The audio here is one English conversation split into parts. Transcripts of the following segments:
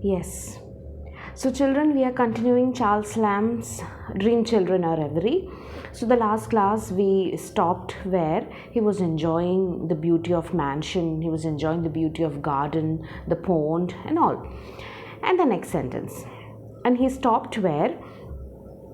Yes. So, children, we are continuing Charles Lamb's Dream Children Are Every. So, the last class we stopped where he was enjoying the beauty of mansion, he was enjoying the beauty of garden, the pond, and all. And the next sentence. And he stopped where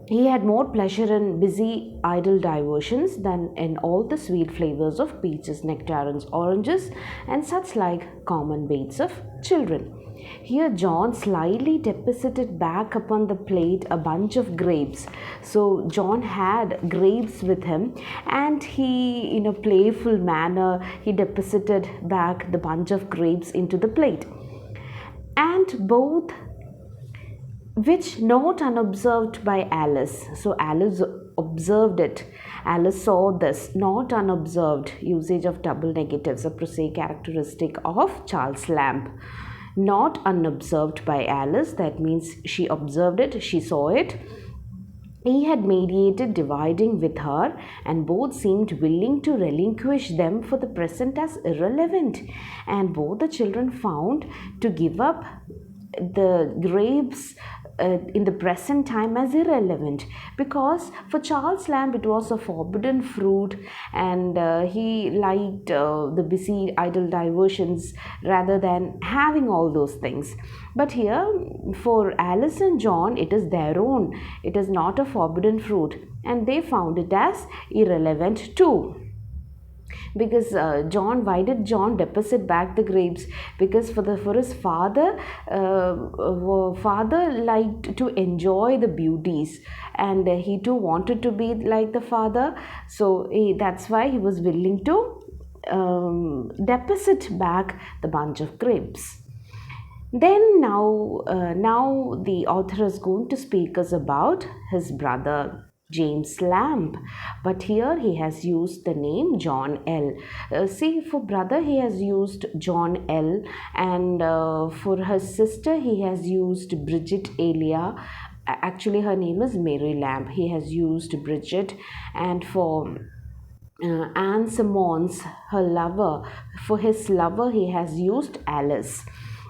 he had more pleasure in busy, idle diversions than in all the sweet flavors of peaches, nectarines, oranges, and such like common baits of children. Here, John slyly deposited back upon the plate a bunch of grapes. So, John had grapes with him, and he, in a playful manner, he deposited back the bunch of grapes into the plate. And both which not unobserved by Alice. So Alice observed it. Alice saw this, not unobserved. Usage of double negatives, a prosaic characteristic of Charles Lamb. Not unobserved by Alice, that means she observed it, she saw it. He had mediated dividing with her, and both seemed willing to relinquish them for the present as irrelevant. And both the children found to give up the grapes in the present time as irrelevant, because for Charles Lamb it was a forbidden fruit, and he liked the busy idle diversions rather than having all those things. But here for Alice and John it is their own, it is not a forbidden fruit, and they found it as irrelevant too. Because why did John deposit back the grapes? Because for his father, father liked to enjoy the beauties, and he too wanted to be like the father. So that's why he was willing to deposit back the bunch of grapes. Then now the author is going to speak us about his brother James Lamb, but here he has used the name John L. See, for brother he has used John L, and for his sister he has used Bridget Elia. Actually, her name is Mary Lamb. He has used Bridget, and for Anne Simmons, her lover, for his lover he has used Alice.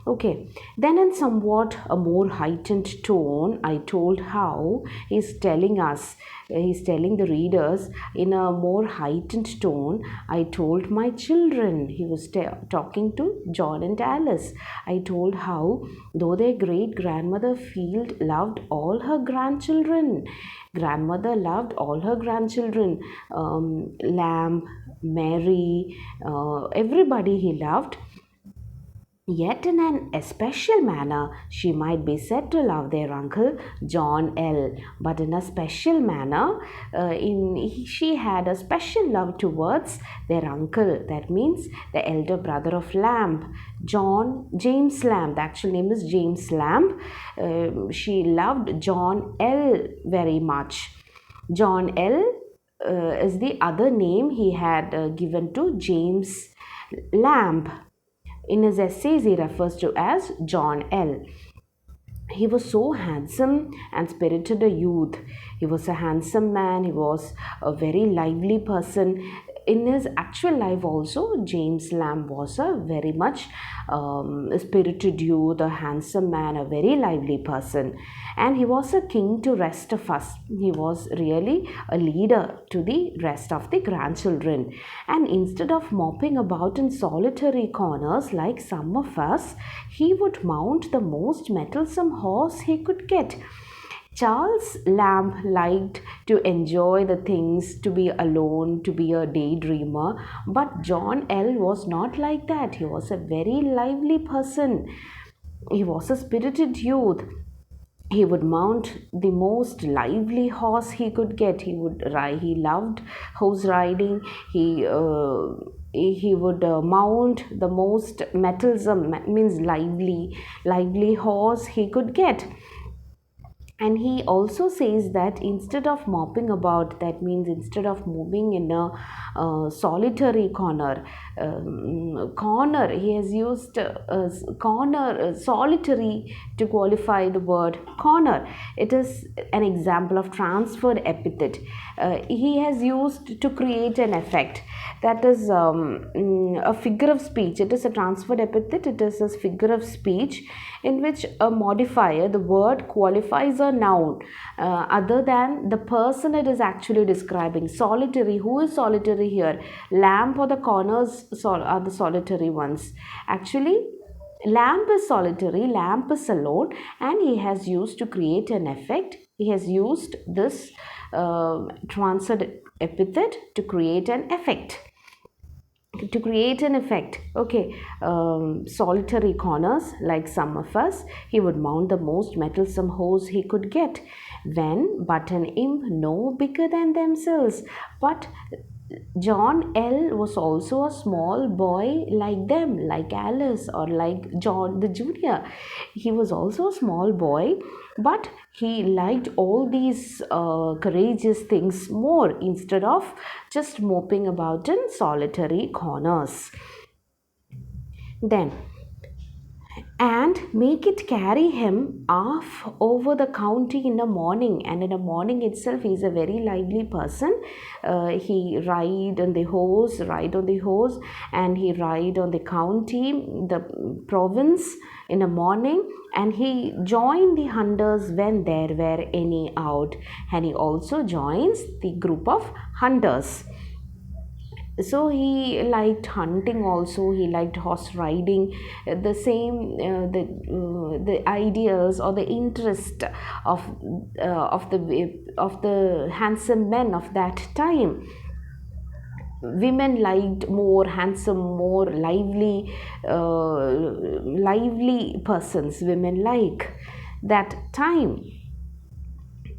Okay, then in somewhat a more heightened tone, I told how he's telling us, he's telling the readers in a more heightened tone, I told my children. He was talking to John and Alice. I told how, though their great grandmother Field loved all her grandchildren, grandmother loved all her grandchildren, Lamb, Mary, everybody he loved. Yet, in an especial manner, she might be said to love their uncle John L. But in a special manner, she had a special love towards their uncle. That means the elder brother of Lamb, James Lamb. The actual name is James Lamb. She loved John L. very much. John L. Is the other name he had given to James Lamb. In his essays, he refers to as John L. He was so handsome and spirited a youth. He was a handsome man. He was a very lively person. In his actual life also, James Lamb was a very much spirited youth, a handsome man, a very lively person. And he was a king to rest of us. He was really a leader to the rest of the grandchildren. And instead of mopping about in solitary corners like some of us, he would mount the most mettlesome horse he could get. Charles Lamb liked to enjoy the things, to be alone, to be a daydreamer, but John L. was not like that. He was a very lively person. He was a spirited youth. He would mount the most lively horse he could get. He would ride. He loved horse riding. He would mount the most mettlesome, means lively horse he could get. And he also says that instead of mopping about, that means instead of moving in a solitary corner, he has used corner, solitary, to qualify the word corner. It is an example of transferred epithet. He has used to create an effect, that is a figure of speech. It is a transferred epithet, it is a figure of speech in which a modifier, the word, qualifies a noun other than the person it is actually describing. Solitary, who is solitary here? Lamp or the corners are the solitary ones. Actually, lamp is solitary, lamp is alone, and he has used to create an effect. He has used this transferred epithet to create an effect. Okay. Solitary corners, like some of us, he would mount the most meddlesome hose he could get, when but an imp no bigger than themselves. But John L was also a small boy like them, like Alice or like John the Junior. He was also a small boy, but he liked all these courageous things more, instead of just moping about in solitary corners. Then, and make it carry him off over the county in the morning. And in the morning itself, he is a very lively person. He ride on the horse, and he ride on the county, the province, in the morning, and he joined the hunters when there were any out, and he also joins the group of hunters. So he liked hunting also, he liked horse riding, the same the ideas or the interest of the handsome men of that time. Women liked more handsome, more lively persons, women like that time.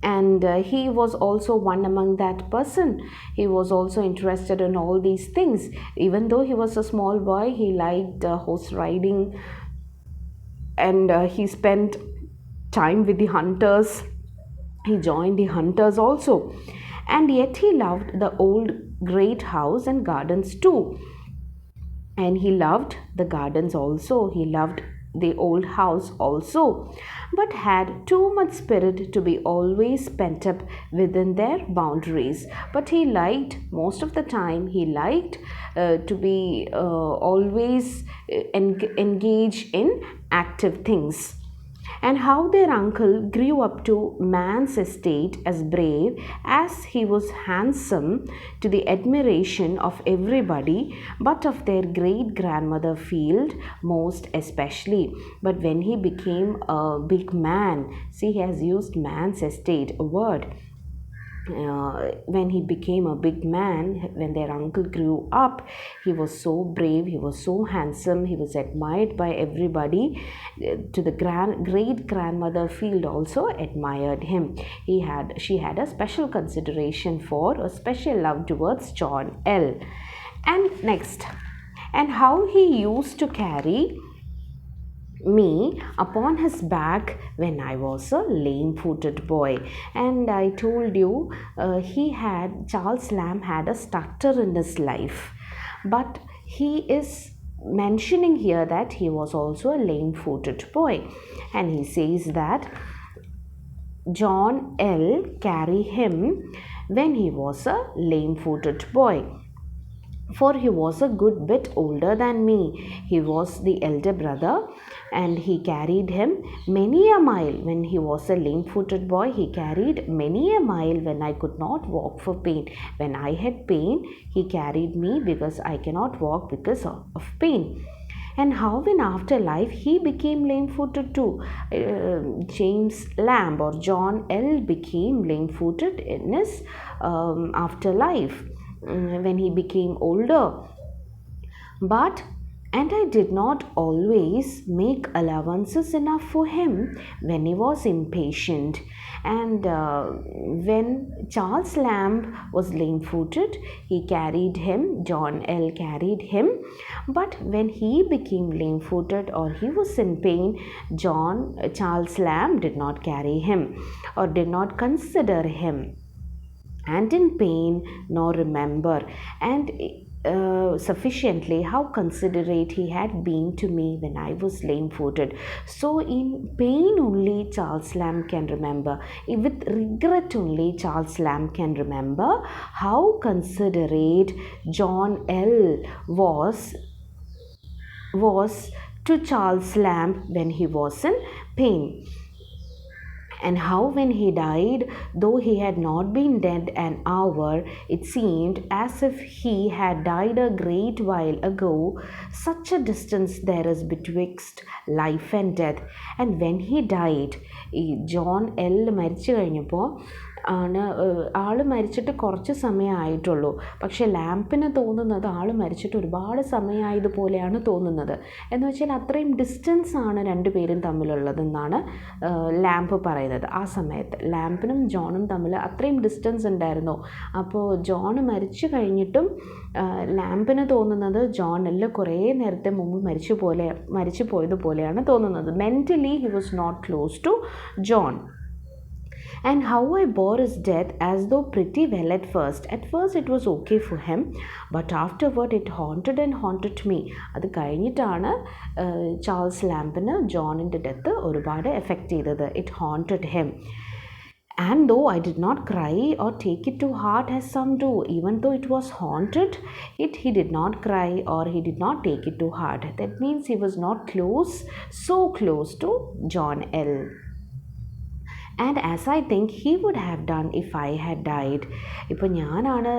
And he was also one among that person. He was also interested in all these things. Even though he was a small boy, he liked horse riding, and he spent time with the hunters. He joined the hunters also, and yet he loved the old great house and gardens too. And he loved the gardens also, he loved the old house also, but had too much spirit to be always pent up within their boundaries. But he liked, most of the time he liked to be always engaged in active things. And how their uncle grew up to man's estate as brave as he was handsome, to the admiration of everybody, but of their great grandmother Field most especially. But when he became a big man, see, he has used man's estate, a word. When he became a big man, when their uncle grew up, he was so brave, he was so handsome, he was admired by everybody. To the great grandmother Field also admired him. She had a special consideration for, a special love towards John L. And next, and how he used to carry me upon his back when I was a lame-footed boy. And I told you, Charles Lamb had a stutter in his life, but he is mentioning here that he was also a lame-footed boy, and he says that John L carry him when he was a lame-footed boy, for he was a good bit older than me. He was the elder brother, and he carried him many a mile. When he was a lame-footed boy, he carried many a mile when I could not walk for pain. When I had pain, he carried me because I cannot walk because of pain. And how in afterlife he became lame-footed too. James Lamb or John L became lame-footed in his afterlife when he became older. But And I did not always make allowances enough for him when he was impatient. And when Charles Lamb was lame footed, John L. carried him. But when he became lame footed or he was in pain, Charles Lamb did not carry him or did not consider him, and in pain nor remember, and sufficiently how considerate he had been to me when I was lame footed. So in pain only Charles Lamb can remember, with regret only Charles Lamb can remember how considerate John L was to Charles Lamb when he was in pain. And how when he died, though he had not been dead an hour, it seemed as if he had died a great while ago. Such a distance there is betwixt life and death. And when he died, John L മരിച്ചു കഴിഞ്ഞപ്പോൾ ആണ് ആൾ മരിച്ചിട്ട് കുറച്ച് സമയമായിട്ടുള്ളൂ, പക്ഷേ ലാമ്പിന് തോന്നുന്നത് ആൾ മരിച്ചിട്ട് ഒരുപാട് സമയമായതുപോലെയാണ് തോന്നുന്നത്. എന്ന് വെച്ചാൽ അത്രയും ഡിസ്റ്റൻസ് ആണ് രണ്ടുപേരും തമ്മിലുള്ളതെന്നാണ് ലാമ്പ് പറയുന്നത്. ആ സമയത്ത് ലാമ്പിനും ജോണും തമ്മിൽ അത്രയും ഡിസ്റ്റൻസ് ഉണ്ടായിരുന്നു. അപ്പോൾ ജോൺ മരിച്ചു കഴിഞ്ഞിട്ടും ലാമ്പിന് തോന്നുന്നത് ജോൺ എല്ലാം കുറേ നേരത്തെ മുമ്പ് മരിച്ചു പോയതുപോലെയാണ് തോന്നുന്നത്. Mentally he was not close to John. And how I bore his death as though pretty well at first. At first it was okay for him, but afterward it haunted me. അത് കഴിഞ്ഞിട്ടാണ് Charles ലാമ്പിന് ജോണിൻ്റെ death ഒരുപാട് effect ചെയ്തത്. It haunted him. And though I did not cry or take it to heart as some do, even though it was haunted, he did not cry or he did not take it to heart. That means he was not so close to John L. And as I think he would have done if I had died. ഇപ്പോൾ ഞാനാണ്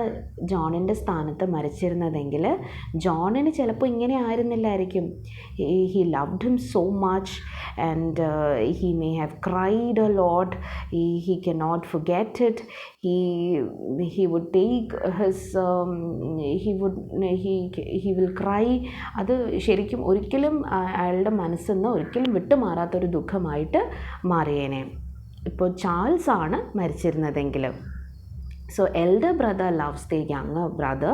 ജോണിൻ്റെ സ്ഥാനത്ത് മരിച്ചിരുന്നതെങ്കിൽ ജോണിന് ചിലപ്പോൾ ഇങ്ങനെ ആയിരുന്നില്ലായിരിക്കും. he loved him so much and he may have cried a lot. He cannot forget it. He would take his he will cry. അത് ശരിക്കും ഒരിക്കലും അയാളുടെ മനസ്സിൽ നിന്ന് ഒരിക്കലും വിട്ടുമാറാത്തൊരു ദുഃഖമായിട്ട് മാറിയേനെ. ഇപ്പോൾ ചാൾസ് ആണ് മരിച്ചിരുന്നതെങ്കിൽ. So elder brother loves the younger brother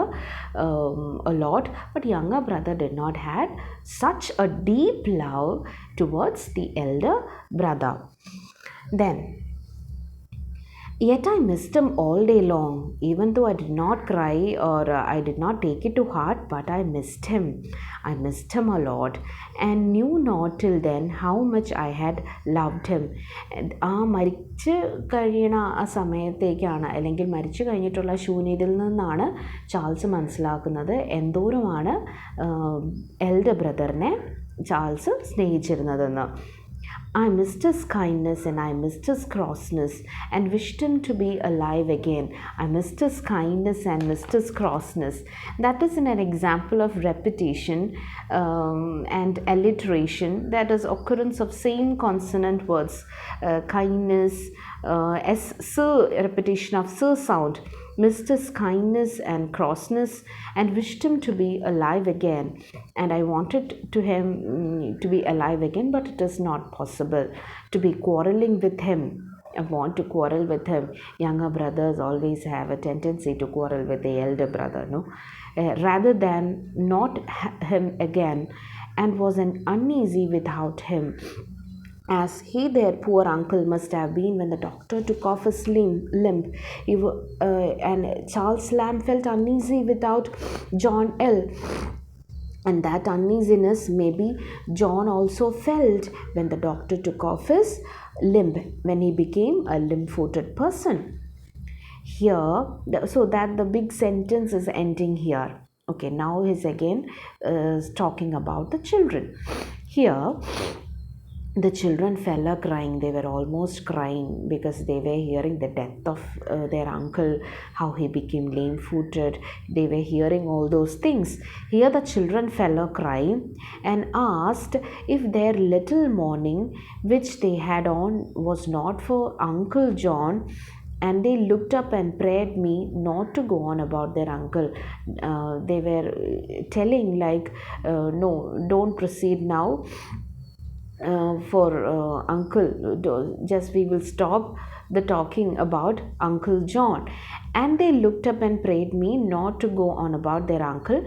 a lot, but younger brother did not have such a deep love towards the elder brother. Then yet I missed him all day long, even though I did not cry or I did not take it to heart, but I missed him. I missed him a lot and knew not till then how much I had loved him. ആ മരിച്ച് കഴിയണ ആ സമയത്തേക്കാണ്, അല്ലെങ്കിൽ മരിച്ചു കഴിഞ്ഞിട്ടുള്ള ശൂന്യതയിൽ നിന്നാണ് Charles മനസ്സിലാക്കുന്നത് എന്തോരമാണ് എൽഡർ ബ്രദറിനെ ചാൾസ് സ്നേഹിച്ചിരുന്നതെന്ന്. I missed his kindness and I missed his crossness and wished him to be alive again. I missed his kindness and missed his crossness. That is an example of repetition and alliteration, that is occurrence of same consonant words. Kindness, repetition of s sound. Missed his kindness and crossness and wished him to be alive again. And I wanted him to be alive again, but it is not possible to be quarreling with him. I want to quarrel with him. Younger brothers always have a tendency to quarrel with the elder brother, no? Rather than not him again, and was uneasy without him, as he, their poor uncle, must have been when the doctor took off his limb. And Charles Lamb felt uneasy without John L. And that uneasiness maybe John also felt when the doctor took off his limb, when he became a limb-footed person. Here, so that the big sentence is ending here. Okay, now he's again talking about the children. Here, the children fell a crying. They were almost crying because they were hearing the death of their uncle, how he became lame-footed. They were hearing all those things. Here the children fell a crying and asked if their little mourning which they had on was not for Uncle John, and they looked up and prayed me not to go on about their uncle. They were telling like, no, don't proceed now for uncle, just we will stop the talking about Uncle John. And they looked up and prayed me not to go on about their uncle,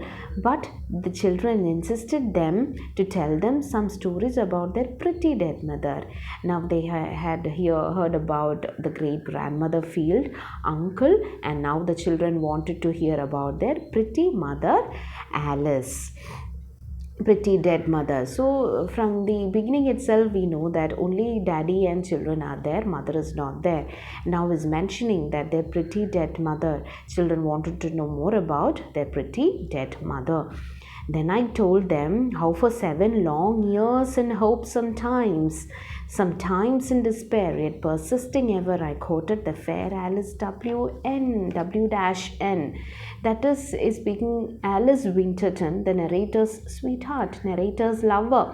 but the children insisted them to tell them some stories about their pretty dead mother. Now they had heard about the great grandmother Field, uncle, and now the children wanted to hear about their pretty mother Alice, pretty dead mother. So from the beginning itself we know that only daddy and children are there, mother is not there. Now is mentioning that their pretty dead mother, children wanted to know more about their pretty dead mother. Then I told them how for 7 long years in hope sometimes in despair, yet persisting ever, I quoted the fair Alice W.N. That is speaking Alice Winterton, the narrator's sweetheart, narrator's lover.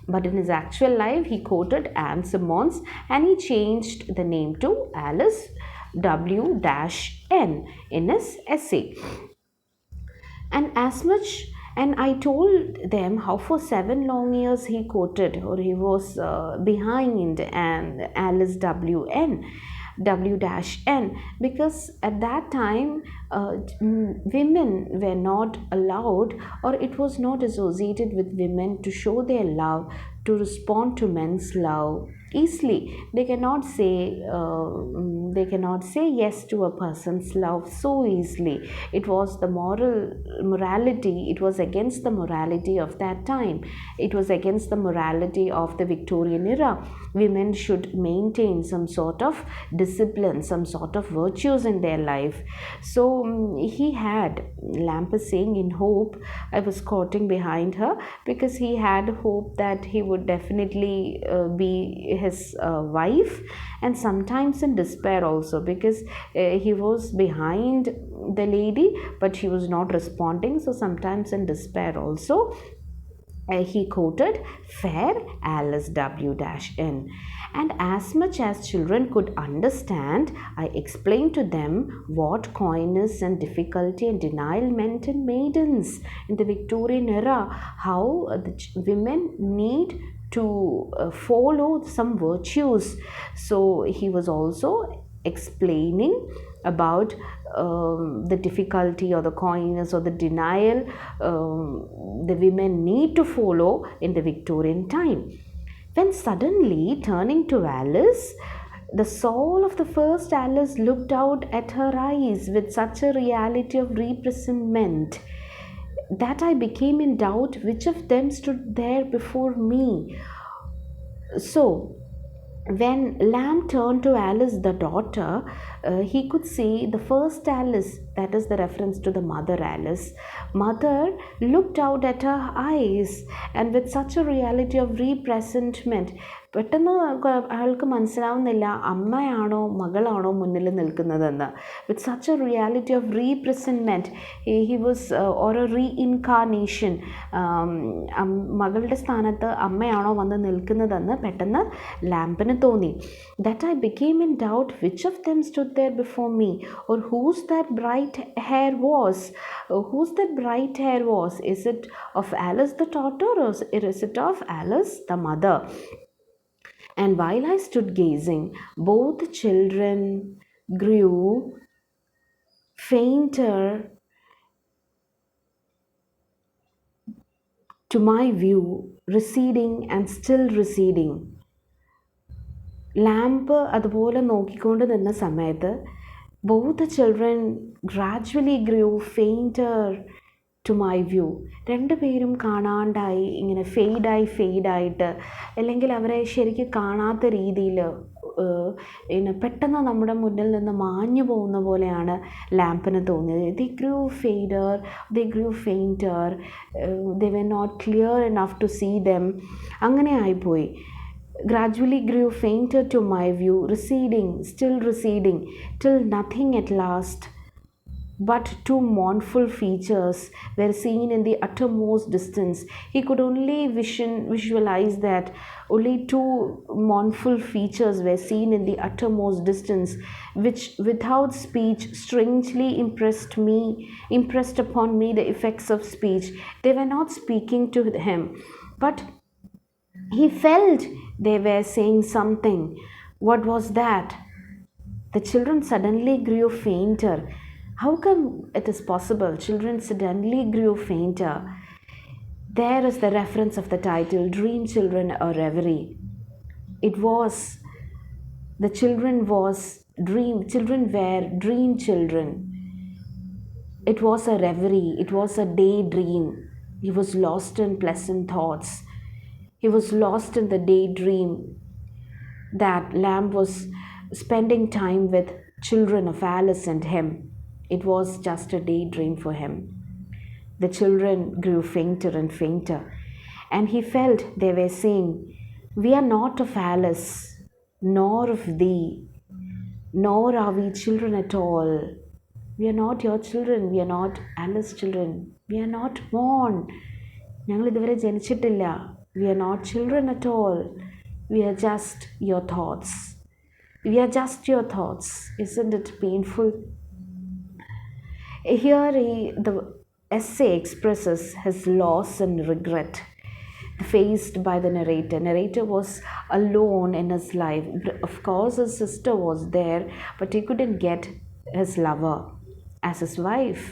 But in his actual life, he quoted Anne Simmons and he changed the name to Alice W-N in his essay. And I told them how for 7 long years he quoted, or he was behind and Alice W-N, because at that time women were not allowed, or it was not associated with women to show their love, to respond to men's love easily. They cannot say yes to a person's love so easily. It was the morality, it was against the morality of that time. It was against the morality of the Victorian era. Women should maintain some sort of discipline, some sort of virtues in their life. So he had, Lamp is saying, in hope, I was quoting behind her, because he had hope that he would definitely be his wife, and sometimes in despair also, because he was behind the lady but she was not responding. So sometimes in despair also, he quoted fair Alice W-N. And as much as children could understand, I explained to them what coyness and difficulty and denial meant in maidens in the Victorian era, how the women need to follow some virtues. So he was also explaining about the difficulty or the coyness or the denial the women need to follow in the Victorian time. When suddenly, turning to Alice, the soul of the first Alice looked out at her eyes with such a reality of representment that I became in doubt which of them stood there before me. So, when Lamb turned to Alice, the daughter, he could see the first Alice, that is the reference to the mother Alice. Mother looked out at her eyes and with such a reality of representment. പെട്ടെന്ന് അയാൾക്ക് മനസ്സിലാവുന്നില്ല അമ്മയാണോ മകളാണോ മുന്നിൽ നിൽക്കുന്നതെന്ന്. With such a reality of representment, he was ഓരോ reincarnation, മകളുടെ സ്ഥാനത്ത് അമ്മയാണോ വന്ന് നിൽക്കുന്നതെന്ന് പെട്ടെന്ന് ലാമ്പിന് തോന്നി. That I became in doubt which of them stood there before me, or whose that bright hair was. Is it of Alice the daughter, or is it of Alice the mother? And while I stood gazing, both children grew fainter to my view, receding and still receding. Lamp അതുപോലെ നോക്കിക്കൊണ്ട് നിന്ന സമയത്ത് both the children gradually grew fainter to my view. രണ്ടുപേരും കാണാണ്ടായി, ഇങ്ങനെ ഫെയ്ഡായിട്ട്, അല്ലെങ്കിൽ അവരെ ശരിക്കും കാണാത്ത രീതിയിൽ പെട്ടെന്ന് നമ്മുടെ മുന്നിൽ നിന്ന് മാഞ്ഞു പോകുന്ന പോലെയാണ് ലാമ്പിന് തോന്നിയത്. They grew fader, they grew fainter, they were not clear enough to see them. അങ്ങനെ ആയിപ്പോയി. Gradually grew fainter to my view, receding, still receding, till nothing at last but two mournful features were seen in the uttermost distance. He could only visualize that only two mournful features were seen in the uttermost distance, which without speech strangely impressed upon me the effects of speech. They were not speaking to him, but he felt they were saying something. What was that? The children suddenly grew fainter. How come it is possible? Children suddenly grew fainter. There is the reference of the title Dream Children a Reverie. It was the children were dream children. It was a reverie, it was a daydream. He was lost in pleasant thoughts. He was lost in the daydream that Lamb was spending time with children of Alice and him. It was just a daydream for him. The children grew fainter and fainter, and he felt they were saying, "We are not of Alice, nor of thee, nor are we children at all. We are not your children, we are not Alice children, we are not born. ഞങ്ങൾ ഇതുവരെ ജനിച്ചിട്ടില്ല. We are not children at all. We are just your thoughts. We are just your thoughts." Isn't it painful? Here the essay expresses his loss and regret faced by the narrator. Narrator was alone in his life. Of course, his sister was there, but he couldn't get his lover as his wife.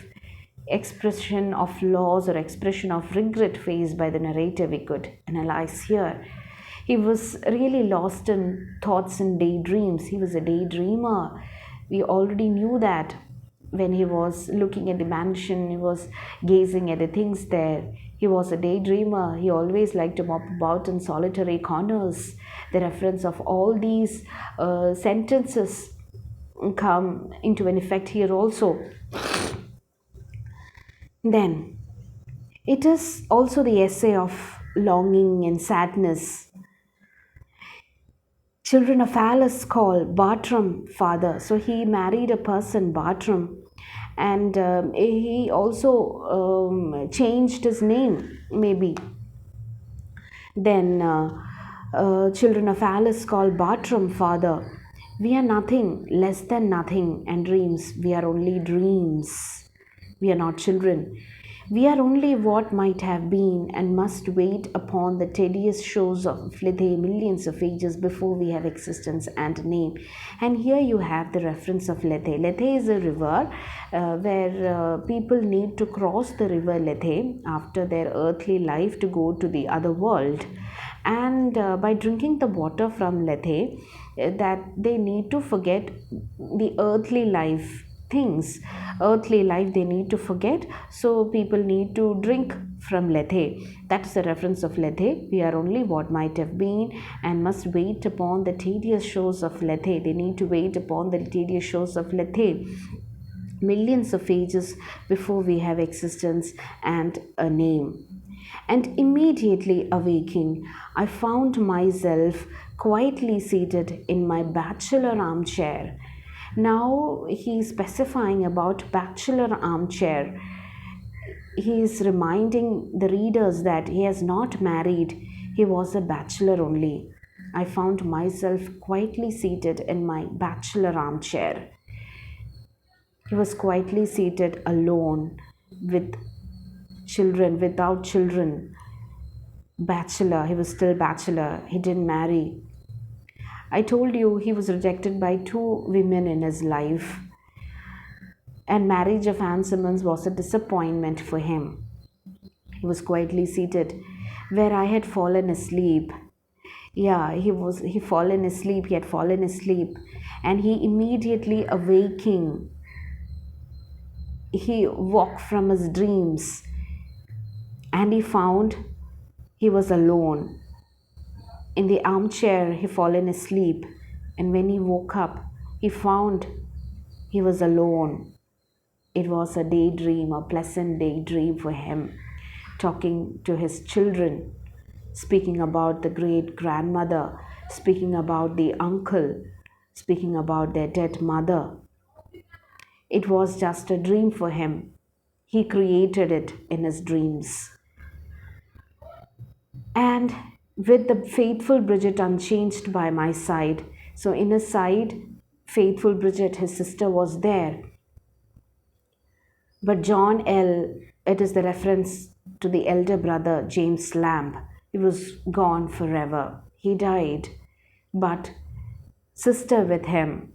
Expression of loss or expression of regret faced by the narrator we could analyze here. He was really lost in thoughts and daydreams. He was a daydreamer. We already knew that when he was looking at the mansion, he was gazing at the things there. He was a daydreamer. He always liked to mop about in solitary corners. The reference of all these sentences come into an effect here also. Then, it is also the essay of longing and sadness. Children of Alice call Bartram father. So he married a person, Bartram, and he also changed his name, maybe. Then, children of Alice call Bartram father. We are nothing, less than nothing, and dreams. We are only dreams. We are not children. We are only what might have been and must wait upon the tedious shores of Lethe millions of ages before we have existence and name. And here you have the reference of Lethe. Lethe is a river where people need to cross the river Lethe after their earthly life to go to the other world. And by drinking the water from Lethe, that they need to forget the earthly life things. Earthly life they need to forget, so people need to drink from Lethe. That is the reference of Lethe. We are only what might have been and must wait upon the tedious shores of Lethe. They need to wait upon the tedious shores of Lethe millions of ages before we have existence and a name. And immediately awaking, I found myself quietly seated in my bachelor armchair. Now he is specifying about bachelor armchair. He is reminding the readers that he has not married, he was a bachelor only. I found myself quietly seated in my bachelor armchair. He was quietly seated alone with children, without children. Bachelor, he was still bachelor, he didn't marry. I told you he was rejected by two women in his life, and marriage of Anne Simmons was a disappointment for him. He was quietly seated where I had fallen asleep. Yeah, he had fallen asleep, and he immediately awaking. He woke from his dreams and he found he was alone. In the armchair, he fallen asleep, and when he woke up, he found he was alone. It was a daydream, a pleasant daydream for him, talking to his children, speaking about the great grandmother, speaking about the uncle, speaking about their dead mother. It was just a dream for him. He created it in his dreams. And with the faithful Bridget unchanged by my side, so in his side, faithful Bridget, his sister, was there. But John L., it is the reference to the elder brother, James Lamb. He was gone forever. He died. But sister with him,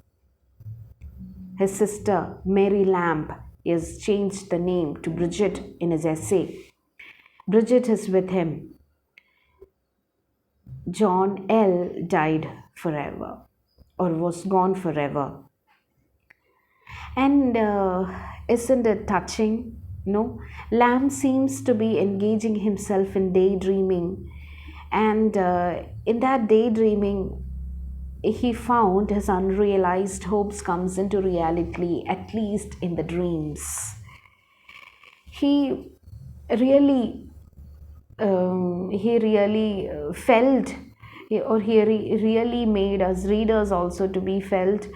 his sister, Mary Lamb, has changed the name to Bridget in his essay. Bridget is with him. John L. died forever or was gone forever. And isn't it touching? No? Lamb seems to be engaging himself in daydreaming. And in that daydreaming, he found his unrealized hopes comes into reality, at least in the dreams. He really felt, or really made us readers also to be felt,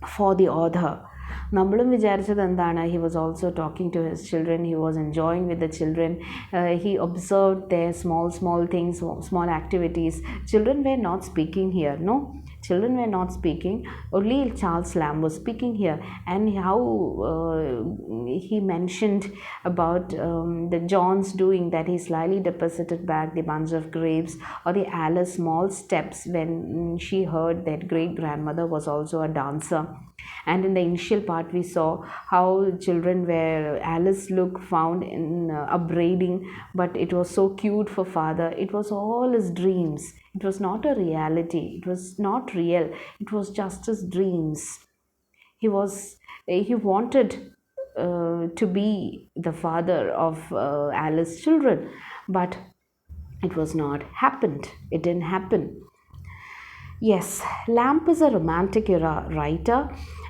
for the author. നമ്മളും വിചാരിച്ചത് എന്താണ്, he was also talking to his children, he was enjoying with the children, he observed their small things, small activities. Children were not speaking here, no, children were not speaking, only Charles Lamb was speaking here. And how he mentioned about the John's doing that, he slyly deposited back the bunch of grapes, or the Alice small steps when she heard that great grandmother was also a dancer. And in the initial part we saw how children were, Alice look found in upbraiding, but it was so cute for father. It was all his dreams. It was not a reality. It was not real. It was just his dreams. He wanted to be the father of Alice's children, but it was not happened. It didn't happen. Yes, Lamb is a romantic era writer,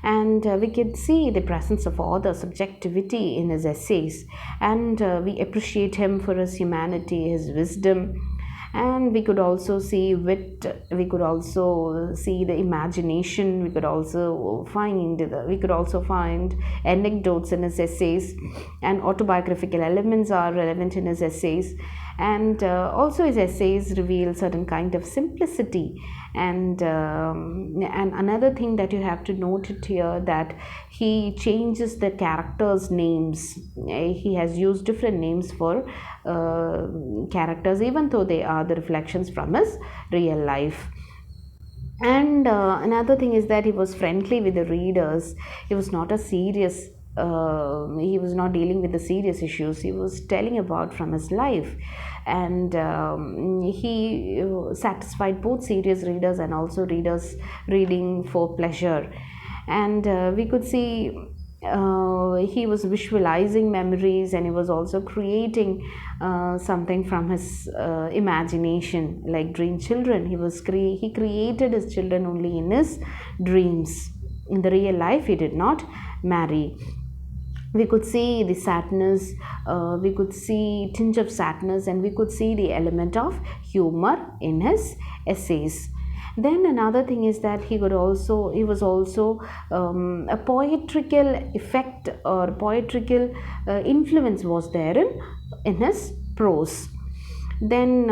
and we can see the presence of author subjectivity in his essays, and we appreciate him for his humanity, his wisdom, and we could also see wit, we could also see the imagination, we could also find anecdotes in his essays, and autobiographical elements are relevant in his essays. And also his essays reveal certain kind of simplicity. And another thing that you have to note it here, that he changes the characters' names. He has used different names for characters, even though they are the reflections from his real life. And another thing is that he was friendly with the readers. He was not a serious he was not dealing with the serious issues. He was telling about from his life, and he satisfied both serious readers and also readers reading for pleasure. And we could see he was visualizing memories, and he was also creating something from his imagination, like dream children. He created his children only in his dreams. In the real life, he did not marry. We could see the sadness, we could see tinge of sadness, and we could see the element of humor in his essays. Then another thing is that he was also a poetical effect, or poetical influence was there in his prose. Then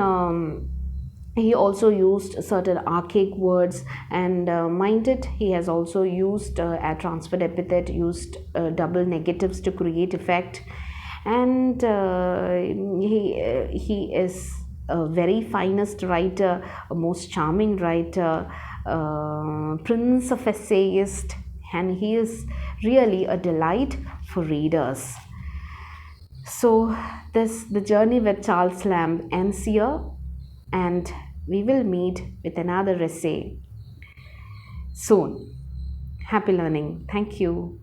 he also used certain archaic words, and mind it, he has also used a transferred epithet, used double negatives to create effect. And he is a very finest writer, a most charming writer, prince of essayist, and he is really a delight for readers. So the journey with Charles Lamb ends here, and we will meet with another essay soon. Happy learning. Thank you.